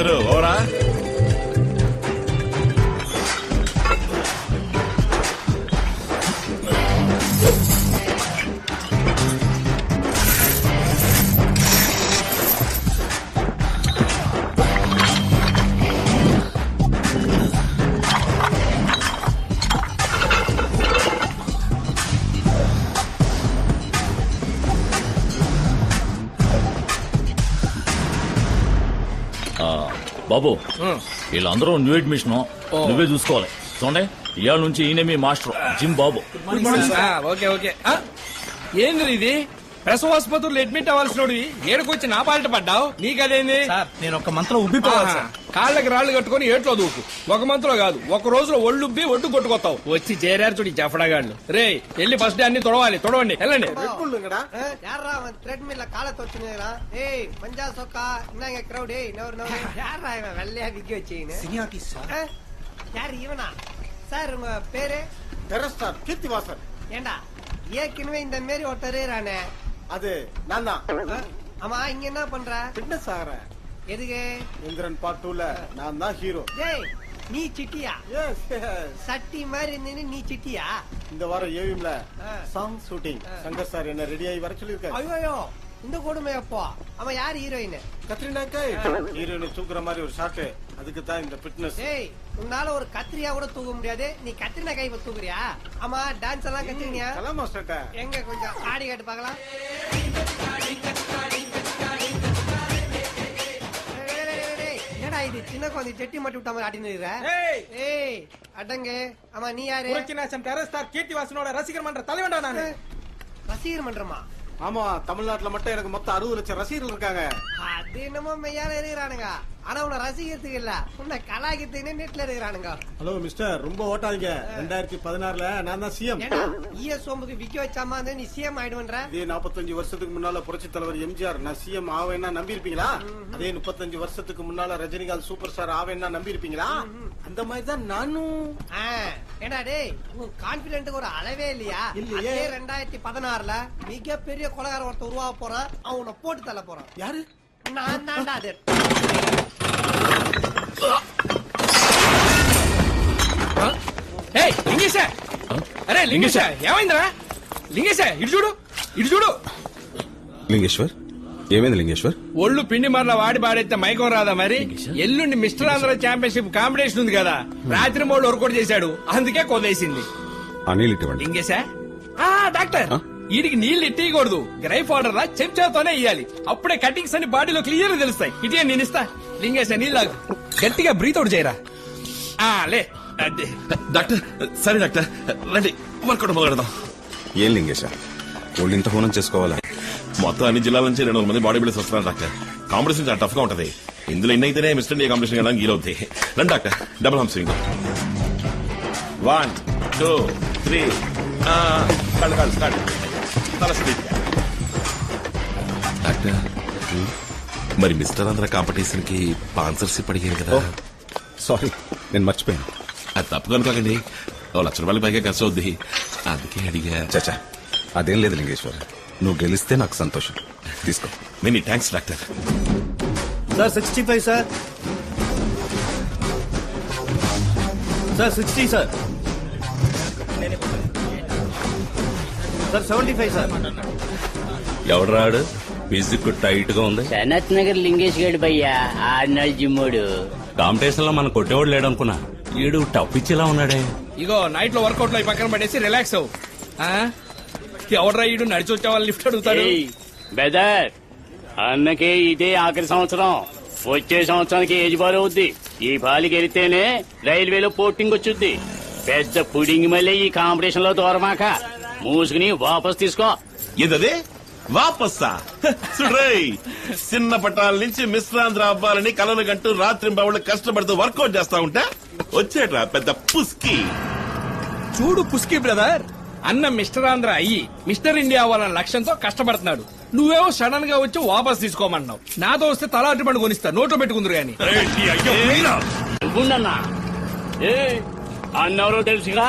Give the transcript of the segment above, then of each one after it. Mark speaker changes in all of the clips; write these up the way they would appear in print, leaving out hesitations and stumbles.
Speaker 1: అందరూ ఓరా. బాబు వీళ్ళందరూ new admission నువ్వే చూసుకోవాలి. చూడండి ఇవాళ నుంచి ఈయన మీ మాస్టర్ జిమ్ బాబు.
Speaker 2: Okay okay. ఏంది ఇది ప్రసవాసుపత్రులు అడ్మిట్ అవ్వాల్సినోడు ఏడుకొచ్చి నా పాలిట పడ్డావు? నీకదేంది?
Speaker 3: నేను ఒక మంత్రం ఉబ్బిపోవాలి.
Speaker 2: కాళ్ళకి రాళ్లు కట్టుకుని ఏట్లో దూకు. ఒక మంత్లో కాదు, ఒక రోజులో ఒళ్ళుబ్బి ఒడ్డు కొట్టుకొస్తావు. వచ్చి చేరారు చూడు జఫడాగాళ్ళు. రే వెళ్ళి ఫస్ట్ డే అన్ని తొడవాలి. తొడవండి వెళ్ళండి.
Speaker 4: சார் உங்க பேரு? கீர்த்திவாசன். ஏண்டா ஏற்கனவே இந்த மாரி ஒருத்தரே ரானே.
Speaker 5: அது நான் தான்.
Speaker 4: ஆமா இங்க என்ன பண்ற?
Speaker 5: ஃபிட்னஸ் ஆகறேன்.
Speaker 4: எதுக்கு?
Speaker 5: இந்திரன் பார்ட் 2ல நான் தான் ஹீரோ.
Speaker 4: டேய் நீ சிட்டியா?
Speaker 5: S S.
Speaker 4: சட்டி மாதிரி இருந்தீங்க நீ சிட்டியா?
Speaker 5: இந்த வாரம் ஏவிஎம்ல சாங் ஷூட்டிங். சங்கர் சார் என்ன ரெடி ஆகி வர சொல்லிருக்காரு.
Speaker 4: ஐயோ இந்த கொடுமை அப்போ. அவன் யார் ஹீரோயின்?
Speaker 5: கத்ரினா கைஃப். ஹீரோயினை தூக்குற மாதிரி ஒரு ஷாட். அதுக்கு தான் இந்த ஃபிட்னஸ்.
Speaker 4: டேய் உன்னால ஒரு கத்திரியா கூட தூக்க முடியாது, நீ கத்ரினா கைஃப் தூக்குறியா? ஆமா டான்ஸ் எல்லாம் கத்துக்கினியா?
Speaker 5: கலாம் மாஸ்டர்ட்ட.
Speaker 4: எங்க கொஞ்சம் ஆடி காட்டு பார்க்கலாம். என்னடா இது சின்ன குழந்தை செட்டி மாட்டி விட்ட மாதிரி ஆட்டின்னு இருக்க? ஏய் அடங்கு. ஆமா நீ யாரு?
Speaker 3: கீர்த்திவாசனோட ரசிகர் மன்ற தலைவன்டா நானு.
Speaker 4: ரசிகர் மன்றமா?
Speaker 5: ஆமா, தமிழ்நாட்டுல மட்டும் எனக்கு மொத்தம் 60 லட்சம் ரசிகர்கள் இருக்காங்க.
Speaker 4: அது என்னமோ மெய்யால இருக்கிறானுங்க. ஆனா உன்னை ரசிக்கிறதுக்கு இல்ல, உன்னை கலாய்க்கிறதுக்கு நெட்ல இருக்கிறானுங்க.
Speaker 5: ஹலோ மிஸ்டர், ரொம்ப ஓட்டாதீங்க. 2016ல நான் தான் சிஎம்.
Speaker 4: சோம்புக்கு விக்க வச்சாமா நீ சிஎம் ஆயிடுவன்ற?
Speaker 5: இதே 45 வருஷத்துக்கு முன்னால புரட்சி தலைவர் எம்ஜிஆர் நான் சிஎம் ஆவேன்னா நம்பி இருப்பீங்களா? அதே 35 வருஷத்துக்கு முன்னால ரஜினிகாந்த் சூப்பர் ஸ்டார் ஆவேன்னா நம்பி இருப்பீங்களா? அந்த மாதிரி தான் நானும்.
Speaker 4: ஏடா டேய் உன் கான்பிடென்ட்க்கு ஒரு அளவே இல்லையா? அதே 2016ல மிகப்பெரிய கொலைகார ஒருத்தர் உருவாக போறான். அவனை போட்டு தள்ள போறான்.
Speaker 5: யாரு?
Speaker 4: நான் தான்டா அது.
Speaker 2: లింగేశ అరే లింగేశ ఏమైందిరా? లింగేశ ఇటు చూడు, ఇటు చూడు.
Speaker 6: లింగేశ్వర్ ఏమైంది? లింగేశ్వర్
Speaker 2: ఒళ్ళు పిండి మరలా వాడి పాడైతే మైకం రాదా? మరి ఎల్లుండి మిస్టర్ ఆంధ్ర ఛాంపియన్షిప్ కాంపిటీషన్ ఉంది కదా, రాత్రి మూడు వర్కౌట్ చేశాడు, అందుకే కొదేసింది. లింగేశ డాక్టర్ వీడికి నీళ్లు ఇట్టకూడదు, గ్రైఫ్ వాటర్ లా చెంచాతోనే ఇయ్యాలి. అప్పుడే కటింగ్స్ అన్ని బాడీలో క్లియర్ గా తెలుస్తాయి. ఇటే నేను ఇస్తా. లింగేశ నీళ్ళు గట్టిగా బ్రీత్ అవుట్ చేయరా. లే
Speaker 1: డాక్టర్. సరే డాక్టర్ రండి వర్కౌట్ మొదలెడదాం.
Speaker 6: ఏం లింగేశ ఒళ్ళింత హోనం చేసుకోవాలా?
Speaker 1: మొత్తం అన్ని జిల్లాల నుంచి 200 మంది బాడీ బిల్డర్స్ వస్తున్నారు డాక్టర్. కాంపిటీషన్ చాలా టఫ్ గా ఉంటది. ఇందులో ఎన్నైతేనే మిస్టర్ ఇండియా కాంపిటీషన్ వెళ్ళడానికి వీలవుతాయి. రండి డాక్టర్. Double hump swing. 1 2 3 కాళ్ళు స్టార్ట్. తల స్పీడ్. డాక్టర్ మరి మిస్టర్ ఆంధ్ర కాంపిటీషన్ కి స్పాన్సర్షిప్ అడిగారు కదా?
Speaker 6: సారీ నేను మర్చిపోయాను.
Speaker 1: అది తప్పు కనుకోకండి. ₹1,00,000 పైగా ఖర్చు అవుద్ది, అందుకే అడిగా.
Speaker 6: చచ్చా అదేం లేదు లింగేశ్వర్, నువ్వు గెలిస్తే నాకు సంతోషం. తీసుకో.
Speaker 1: Many thanks doctor.
Speaker 3: Sir 65 sir. Sir 60 sir. Sir 75 sir.
Speaker 1: ఎవడు రాడు? మ్యూజిక్ టైట్ గా ఉంది.
Speaker 7: సనత్ నగర్ లింగేష్ గడ్ భయ్యా ఆర్నాల్ జిమ్మోడు.
Speaker 1: కాంపిటీషన్ లో మనం కొట్టేవాడు లేడు అనుకున్నా, ఈడు టప్ ఇచ్చేలా ఉన్నాడే.
Speaker 2: ఇగో నైట్ లో వర్కౌట్ లో పక్కన పడేసి రిలాక్స్ అవు. ఎవడరా ఈడు నడిచి వచ్చే వాళ్ళు లిఫ్ట్ అడుగుతాడు.
Speaker 7: బెదర్ అన్నకే ఇదే ఆఖరి సంవత్సరం. వచ్చే సంవత్సరానికి ఏజ్ బార్ అవుద్ది. ఈ బాలికి వెళితేనే రైల్వేలో పోస్టింగ్ వచ్చుద్ది. పెద్ద పుడింగి మళ్ళీ ఈ కాంపిటీషన్ లో దూరమాక మూసుకుని వాపస్ తీసుకో.
Speaker 1: ఏదదే వాపస్సా? చిన్న పట్టాల నుంచి మిశ్రాంధ్ర అవ్వాలని కలలు గంటూ రాత్రి బావులు కష్టపడుతూ వర్కౌట్ చేస్తా ఉంటా వచ్చేట్రా పెద్ద పుస్కి.
Speaker 2: చూడు పుస్కి బ్రదర్, అన్న మిస్టర్ ఆంధ్ర అయ్యి మిస్టర్ ఇండియా అవ్వాలన్న లక్ష్యంతో కష్టపడుతున్నాడు. నువ్వేమో సడన్ గా వచ్చి వాపస్ తీసుకోమన్నావు. నాతో వస్తే తల అటు పండు కొనిస్తా, నోట్లో పెట్టుకుందరు గాని.
Speaker 7: అన్నెవరో తెలుసుగా,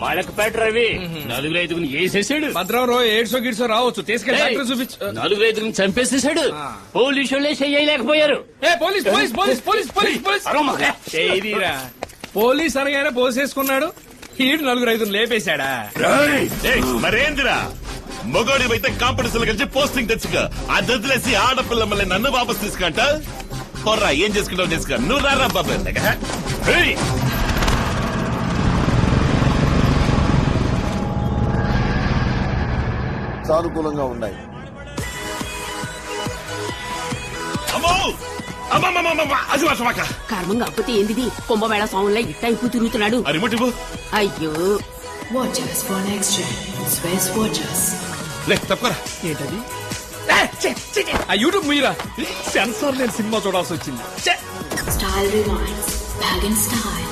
Speaker 7: మలకపేట రవి 4-5 వేసేసాడు.
Speaker 2: భద్రం రో ఏడ్సో గిడ్సో రావచ్చు, తీసుకెళ్ళి డాక్టర్ చూపించు.
Speaker 7: 4-5 చంపేసేసాడు. పోలీసు వాళ్ళే చెయ్యలేకపోయారు.
Speaker 2: ఏ police police police police police police చేయదీరా. పోలీస్ అనగానే పోసేసుకున్నాడు, ఈడు 4-5 లేపేశాడా?
Speaker 1: మరేందిరా మొగోడి అయితే కాంపిటీషన్ కలిసి పోస్టింగ్ తెచ్చుక అది వదిలేసి ఆడపిల్ల మళ్ళీ నన్ను వాపస్ తీసుకుంట పొర్రా. ఏం చేసుకుంటావు చేసుకో, నువ్వు రారా బాబు.
Speaker 5: సానుకూలంగా ఉన్నాయి.
Speaker 1: అమ్మో అమ్మమ్మమ్మమ్మ, అది వర్షమాక.
Speaker 8: కర్మం కాకపోతే ఏందిది? కుంభమేళ స్వాముల్లా ఇట్టయిపు తిరుగుతున్నాడు.
Speaker 1: ఆ రిమోట్ ఇవ్వు.
Speaker 8: అయ్యో,
Speaker 9: Watches for next gen. Swiss watches.
Speaker 1: లే తప్పరా.
Speaker 2: ఏంటది? ఆ యూట్యూబ్ మీరా సెన్సార్ లేని సినిమా చూడాల్సి వచ్చింది.
Speaker 9: Style rewinds. Bag in style.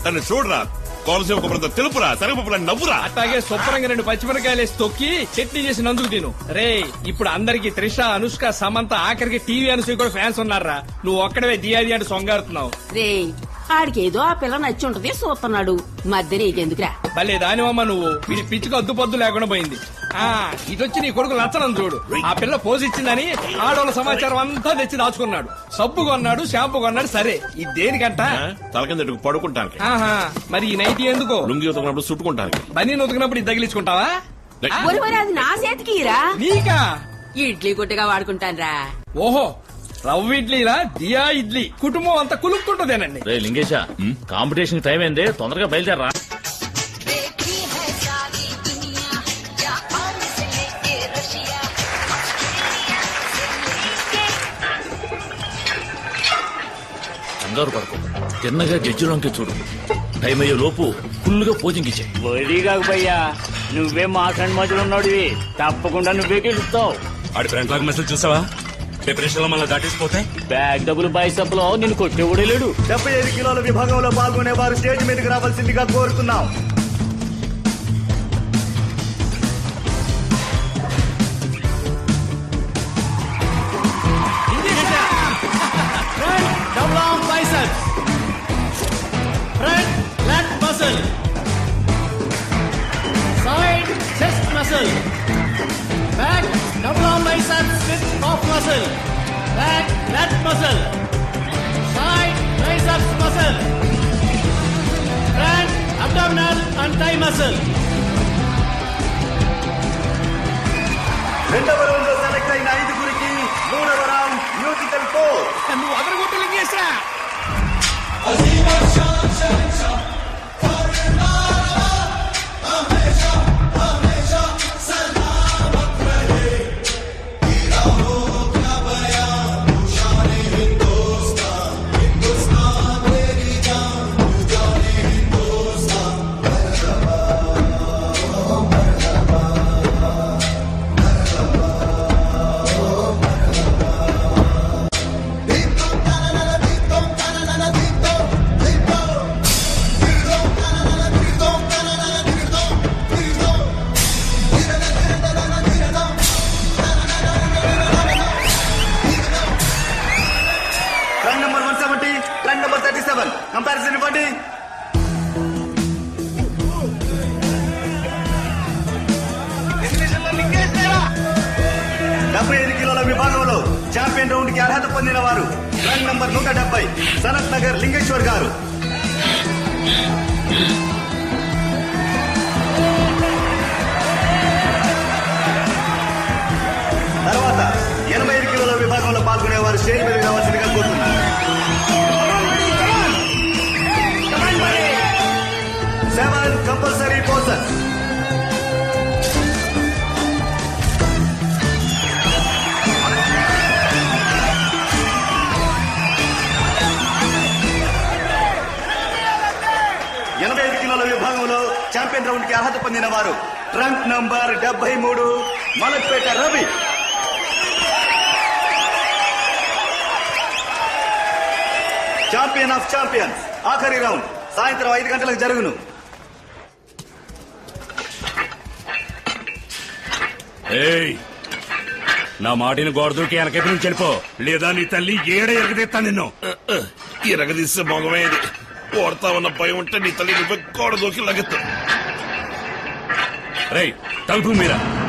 Speaker 1: నన్ను చూడరా, కోనసీమ కొబ్బరితో తెలుపురా, శనగపప్పుల నవ్వురా.
Speaker 2: అట్లాగే శుభ్రంగా 2 పచ్చిమిరకాయలు వేసి తొక్కి చట్నీ చేసి నందుకు తిను. రే ఇప్పుడు అందరికి త్రిష, అనుష్క, సమంత, ఆఖరికి టీవీ అనుసూయ కూడా ఫ్యాన్స్ ఉన్నారా? నువ్వు ఒక్కడవే దియాది అంటే సొంగారుతున్నావు.
Speaker 8: రే ఆడికేదో ఆ పిల్ల నచ్చి ఉంటది చూస్తున్నాడు, మధ్య నీకెందుకురా?
Speaker 2: భలే దానివమ్మ నువ్వు. ఇది పిచ్చికి అద్దు పొద్దు లేకుండా పోయింది. ఆ ఇటొచ్చి నీ కొడుకు నచ్చనం చూడు. ఆ పిల్ల పోజ్ ఇచ్చిందని ఆడోళ్ళ సమాచారం అంతా తెచ్చి దాచుకున్నాడు. సబ్బు కొన్నాడు, షాంపూ కొన్నాడు. సరే ఇది దేనికంట?
Speaker 1: తల కింద పడుకుంటానికి.
Speaker 2: ఆహా, మరి ఈ నైటీ ఎందుకో?
Speaker 1: లుంగి ఉతకినప్పుడు చుట్టుకుంటానికి.
Speaker 2: బన్నీ ఉతికినప్పుడు ఇది తగిలించుకుంటావా?
Speaker 8: ఒరి ఒరి, అది నా చేతికిరా.
Speaker 2: నీకా?
Speaker 8: ఇడ్లీ కొట్టగా వాడుకుంటాన్రా.
Speaker 2: ఓహో, రవ్వ ఇడ్లీలా? దియా ఇడ్లీ కుటుంబం అంతా కులుక్కుంటుందేనండి.
Speaker 10: రే లింగేశ, కాంపిటీషన్ టైం అయింది, తొందరగా బయలుదేరరా. కంగారు పడుకో, తిన్నగా జడ్జిలోకి చూడు. టైం అయ్యే లోపు ఫుల్ గా పోజింగ్ ఇచ్చే.
Speaker 7: వరి కాకపోయ్యా, నువ్వే మాట్లాడి మధ్యలో ఉన్నాడువి, తప్పకుండా నువ్వే గెలుస్తావు.
Speaker 10: ఆడి ఫ్రంట్ లాగ్ మెసేజ్ చూసావా? ప్రిపరేషన్ లో మళ్ళీ దాటేసిపోతే
Speaker 7: బ్యాగ్ డబ్బులు బైసప్ లో నేను కొట్టేవాడే లేడు.
Speaker 3: 75 కిలోల విభాగంలో పాల్గొనే వారు స్టేజ్ మీదకి రావాల్సిందిగా కోరుతున్నాం.
Speaker 4: Double arm biceps. Front lat muscle. Side chest muscle. Back double arm biceps with off muscle. Back lat muscle. Side triceps muscle. Front abdominal and thigh muscle.
Speaker 3: రెండవ రౌండ్ లో సెలెక్ట్ అయిన 5గురికి మూడవ రౌండ్ మ్యూజికల్ ఫోర్.
Speaker 2: నువ్వు అదరగొట్టు లింగేశా.
Speaker 3: Track number 170, track number 37. Comparison ఇవ్వండి. డెబ్బై 75 కిలోల విభాగంలో ఛాంపియన్ రౌండ్ కి అర్హత పొందిన వారు ట్రాక్ నంబర్ 170 సనత్ నగర్ లింగేశ్వర్ గారు. తర్వాత 85 కిలోల విభాగంలో పాల్గొనే వారు స్టేజ్ మీద రావాల్సిందిగా కోరుతున్నారు. 7 కంపల్సరీ పోసర్. విభాగంలో ఛాంపియన్ రౌండ్ కి అర్హత పొందిన వారు trunk number 73 Malakpet Ravi. Champion of champions ఆఖరి రౌండ్ సాయంత్రం 5 గంటలకు జరుగును.
Speaker 10: నా మాటిని గోడ దూకి వెనకైపు నుంచి వెళ్ళిపో, లేదా నీ తల్లి ఏడ ఎరగదీస్తా నిన్ను.
Speaker 1: ఎరగదీసే మొగమే ఇది. ఓడతా ఉన్న భయం ఉంటే నీ తల్లి నువ్వే గోడ దూకి లగెత్తు.
Speaker 10: రేయ్ తలుపు మీరా